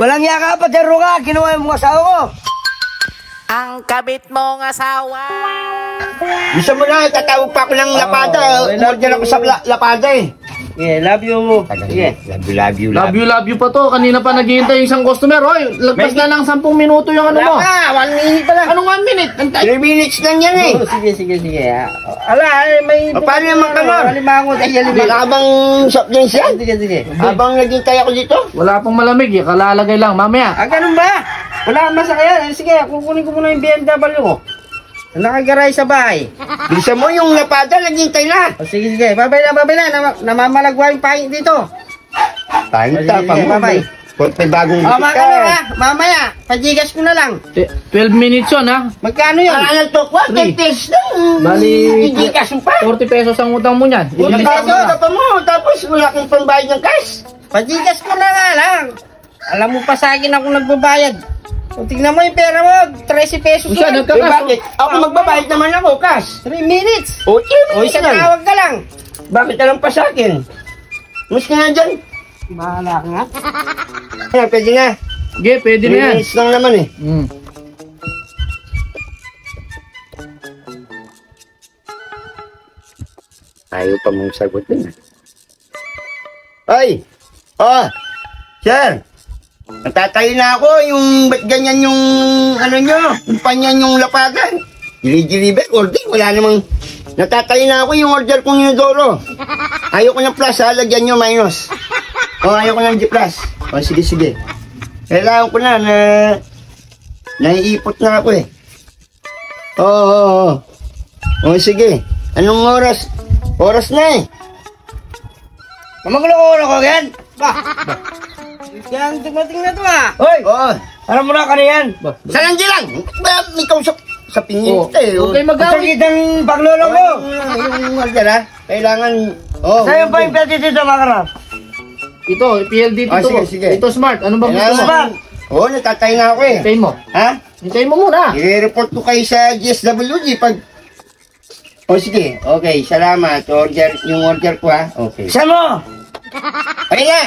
Walang yaka pa, Tero ka. Kinuha yung mga asawa ko. Ang kabit mong asawa. Gusto mo na, tatawag pa ako ng lapada. Order ako sa lapada eh. Yeah, love you. Yeah. Love you pa to. Kanina pa naghihintay yung isang customer. Hoy, lagpas na lang 10 minuto yung ano mo. Wala 1 minute pa lang. Anong 1 minute? 3 minutes lang yan eh. Sige. Ala, may... Paano yung magkamor? Limango tayo. Wala ka bang soft drinks yan? Sige. Habang naghintay ako dito? Wala pong malamig. Kalalagay lang. Mamaya. Ganun ba? Wala kang masakyan. Sige, kukunin ko muna yung BMW ko. Nakagaray sa bahay. Bisa mo yung lapada, naghintay na. Sige. Babay na. Namamalagwa yung pahing dito. Tayong tapang mo. Babay. May bagong Mamaya, pajigas ko na lang. 12 minutes yun, ha? Magkano yun? Ano to? 10 pesos lang. Bali, Ijikas mo pa. 40 pesos ang utang mo niyan. 40 pesos, tapos wala kang pambayad ng cash. Pajigas ko na nga lang. Alam mo pa sa akin ako nagbabayad. So, tignan mo yung pera mo, 13 pesos lang. Bakit? Ako magbabayad naman ako, cash. 3 minutes. O, 3 O, minutes isang lang. tawag ka lang. Bakit alam pa sa akin? Mas ka nga dyan. Bahala ka nga. Ayan, pwede na. Sige, pwede 3 na yan. minutes lang naman eh. Ayaw pa mong sagutin. Ay! Oh! Sir! Natatayo na ako yung ba't ganyan yung ano nyo? Yung panyan yung lapagan. Dili-dili order. Wala namang natatayo na ako yung order kong inodoro. Ayaw ko ng plus ha. Lagyan nyo minus. O ayaw ko ng G plus. O sige. Kailangan ko na naiipot na ako eh. Oo. O sige. Anong oras? Oras na eh. Mamagulo ko yan. Yan, tingnan na to ha. Hoy! Oo. Alam mo na ka na yan. Saan lang? May kausap sa pingin eh. Huwag kayo mag-awit. Ang paglolo ko. Yung order ha? Kailangan... Oh, Sa'yo ba yung pwede dito makarap? Ito, PLD dito. Sige. Ito smart. Ano bang gusto mo? Oo, natatay na ako eh. Hintayin mo. Ha? Hintayin mo muna. I-report ko kayo sa GSWG pag... O sige, okay, salamat. Yung order ko ha? Okay. Saan mo? Okay na!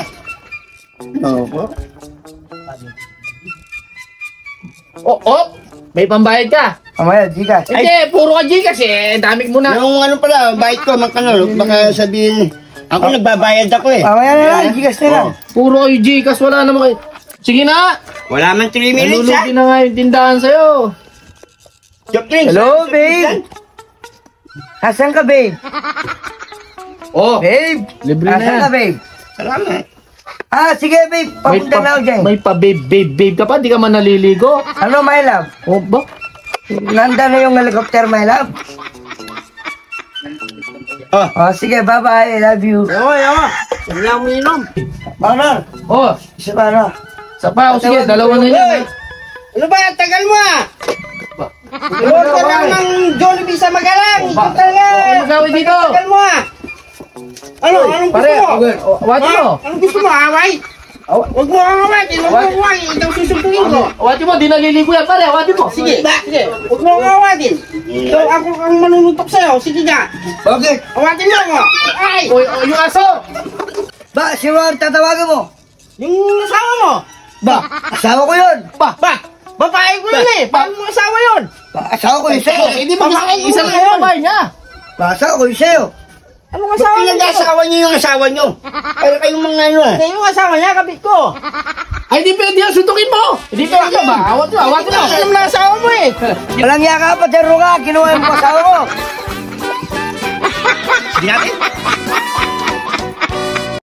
Opo. May pambayad ka. Amaya, Gcash. Hindi, puro ka Gcash eh. Dami mo na. Yung ano pala, bayad ko, magkano, baka sabihin, ako nagbabayad ako eh. Amaya na lang, Gcash na lang. Puro kayo Gcash. Wala naman kayo. Sige na. Wala man 3 minutes ha? Nalulugi na nga yung tindahan sa'yo. Soft drinks. Hello, babe. Asan ka, babe? Babe. Libre na Asan yan. ka, babe? Salamat. Sige, babe. Papunta na ako dyan. May babe ka pa. Di ka man naliligo. Ano, my love? Ba? Nanda na yung helicopter, my love. Sige, bye-bye. I love you. Huwag na mo inom. Partner, isa pa na. Sa pa. Sige, dalawa na yan. Ano ba? Tagal mo ah! Order lang ng Jollibee sa Magalang! Ito talaga! Magawin dito. Tagal mo ah! Anong gusto Pare, mo? wati mo. Anong gusto mo? Away? Huwag mo awatin! Huwag mo awatin! Ito susuntuin ko! Wati mo, di naliligo yan pare. Wati mo. Sige! Huwag mo awatin! So ako ang manunutok sa'yo. Sige ka! Bakit? Awatin mo ako! Ay! Yung aso. Ba, si Juan, tatawagan mo? Yung asawa mo? Ba, asawa ko yun! Ba, babae ko yun eh! Paano mo asawa yun? Ba, asawa ko yun sa'yo! Hindi ba isa lang yung babae niya? Ba, asawa ko yun sa'yo! Anong Ba't asawa niya? pinag-asawa niyo yung asawa niyo? Pero kayong mga ano ah. Hindi, yung asawa niya, kabit ko! Ay, di pwede yan. Suntukin mo. Hindi pwede ba? Awat mo. Alam na asawa mo eh! Walang yaka pa, Tero ka! Kinuha yung asawa ko! Sige natin.